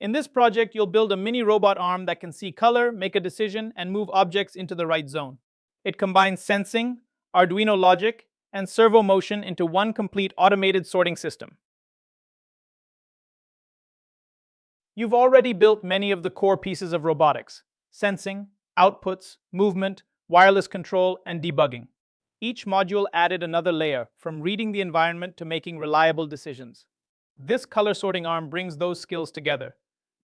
In this project, you'll build a mini robot arm that can see color, make a decision, and move objects into the right zone. It combines sensing, Arduino logic, and servo motion into one complete automated sorting system. You've already built many of the core pieces of robotics: sensing, outputs, movement, wireless control, and debugging. Each module added another layer, from reading the environment to making reliable decisions. This color sorting arm brings those skills together: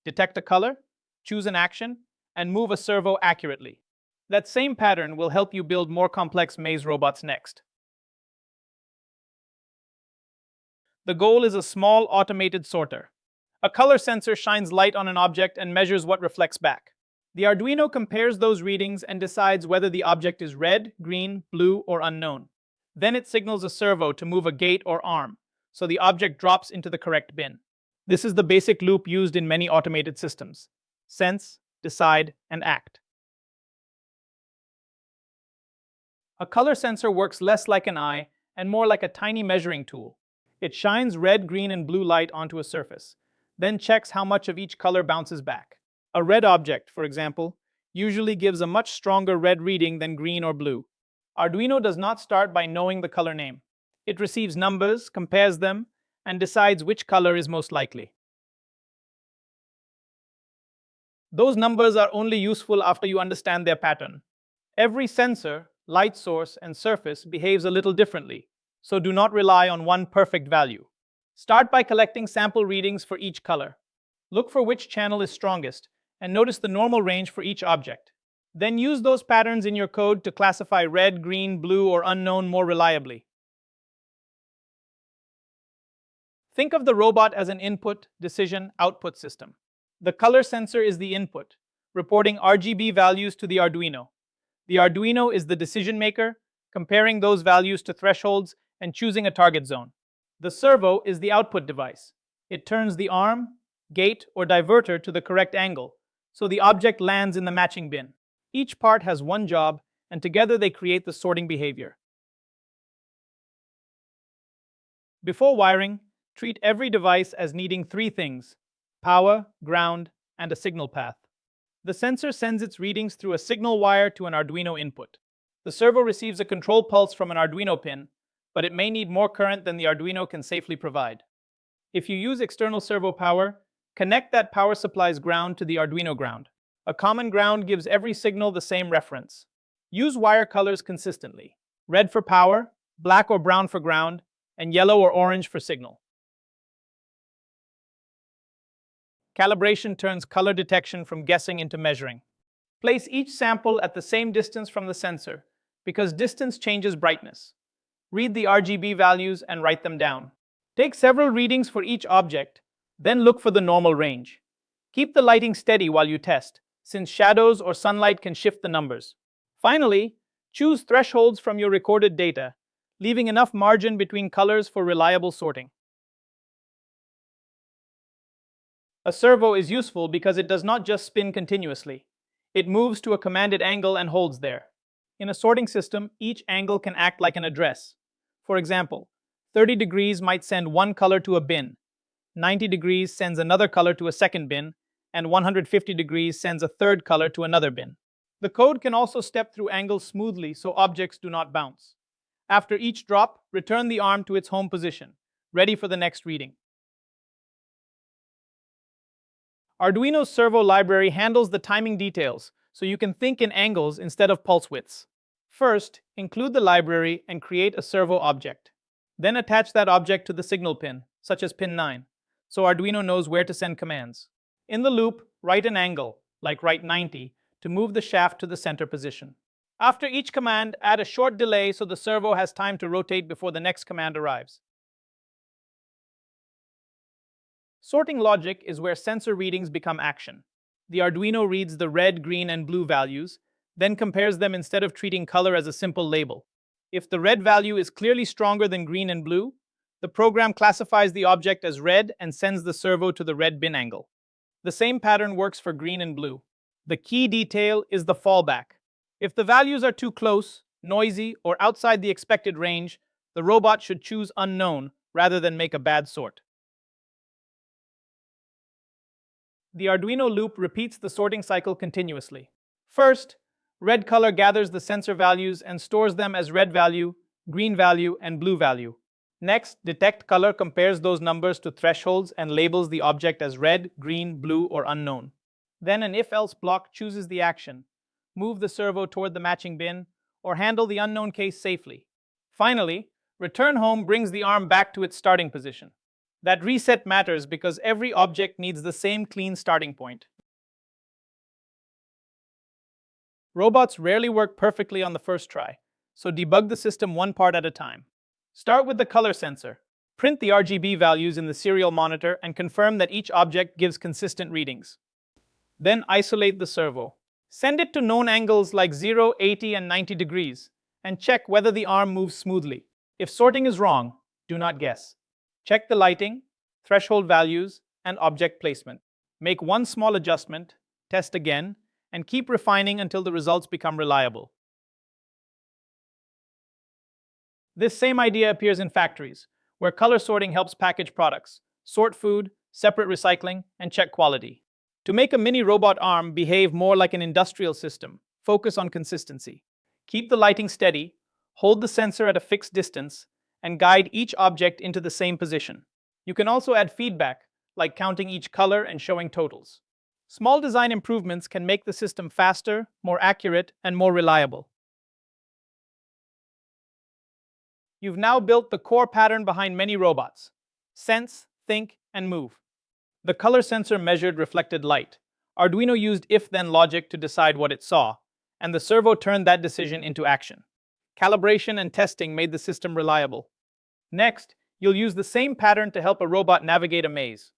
detect a color, choose an action, and move a servo accurately. That same pattern will help you build more complex maze robots next. The goal is a small automated sorter. A color sensor shines light on an object and measures what reflects back. The Arduino compares those readings and decides whether the object is red, green, blue, or unknown. Then it signals a servo to move a gate or arm, so the object drops into the correct bin. This is the basic loop used in many automated systems: sense, decide, and act. A color sensor works less like an eye and more like a tiny measuring tool. It shines red, green, and blue light onto a surface, then checks how much of each color bounces back. A red object, for example, usually gives a much stronger red reading than green or blue. Arduino does not start by knowing the color name. It receives numbers, compares them, and decides which color is most likely. Those numbers are only useful after you understand their pattern. Every sensor, light source, and surface behaves a little differently, so do not rely on one perfect value. Start by collecting sample readings for each color. Look for which channel is strongest, and notice the normal range for each object. Then use those patterns in your code to classify red, green, blue, or unknown more reliably. Think of the robot as an input, decision, output system. The color sensor is the input, reporting RGB values to the Arduino. The Arduino is the decision maker, comparing those values to thresholds and choosing a target zone. The servo is the output device. It turns the arm, gate, or diverter to the correct angle, so the object lands in the matching bin. Each part has one job, and together they create the sorting behavior. Before wiring, treat every device as needing three things: power, ground, and a signal path. The sensor sends its readings through a signal wire to an Arduino input. The servo receives a control pulse from an Arduino pin, but it may need more current than the Arduino can safely provide. If you use external servo power, connect that power supply's ground to the Arduino ground. A common ground gives every signal the same reference. Use wire colors consistently: red for power, black or brown for ground, and yellow or orange for signal. Calibration turns color detection from guessing into measuring. Place each sample at the same distance from the sensor, because distance changes brightness. Read the RGB values and write them down. Take several readings for each object, then look for the normal range. Keep the lighting steady while you test, since shadows or sunlight can shift the numbers. Finally, choose thresholds from your recorded data, leaving enough margin between colors for reliable sorting. A servo is useful because it does not just spin continuously. It moves to a commanded angle and holds there. In a sorting system, each angle can act like an address. For example, 30 degrees might send one color to a bin, 90 degrees sends another color to a second bin, and 150 degrees sends a third color to another bin. The code can also step through angles smoothly so objects do not bounce. After each drop, return the arm to its home position, ready for the next reading. Arduino's servo library handles the timing details, so you can think in angles instead of pulse widths. First, include the library and create a servo object. Then attach that object to the signal pin, such as pin 9, so Arduino knows where to send commands. In the loop, write an angle, like write 90, to move the shaft to the center position. After each command, add a short delay so the servo has time to rotate before the next command arrives. Sorting logic is where sensor readings become action. The Arduino reads the red, green, and blue values, then compares them instead of treating color as a simple label. If the red value is clearly stronger than green and blue, the program classifies the object as red and sends the servo to the red bin angle. The same pattern works for green and blue. The key detail is the fallback. If the values are too close, noisy, or outside the expected range, the robot should choose unknown rather than make a bad sort. The Arduino loop repeats the sorting cycle continuously. First, red color gathers the sensor values and stores them as red value, green value, and blue value. Next, detect color compares those numbers to thresholds and labels the object as red, green, blue, or unknown. Then an if-else block chooses the action: move the servo toward the matching bin, or handle the unknown case safely. Finally, return home brings the arm back to its starting position. That reset matters because every object needs the same clean starting point. Robots rarely work perfectly on the first try, so debug the system one part at a time. Start with the color sensor. Print the RGB values in the serial monitor and confirm that each object gives consistent readings. Then isolate the servo. Send it to known angles like 0, 80, and 90 degrees, and check whether the arm moves smoothly. If sorting is wrong, do not guess. Check the lighting, threshold values, and object placement. Make one small adjustment, test again, and keep refining until the results become reliable. This same idea appears in factories, where color sorting helps package products, sort food, separate recycling, and check quality. To make a mini robot arm behave more like an industrial system, focus on consistency. Keep the lighting steady, hold the sensor at a fixed distance, and guide each object into the same position. You can also add feedback, like counting each color and showing totals. Small design improvements can make the system faster, more accurate, and more reliable. You've now built the core pattern behind many robots: sense, think, and move. The color sensor measured reflected light. Arduino used if-then logic to decide what it saw, and the servo turned that decision into action. Calibration and testing made the system reliable. Next, you'll use the same pattern to help a robot navigate a maze.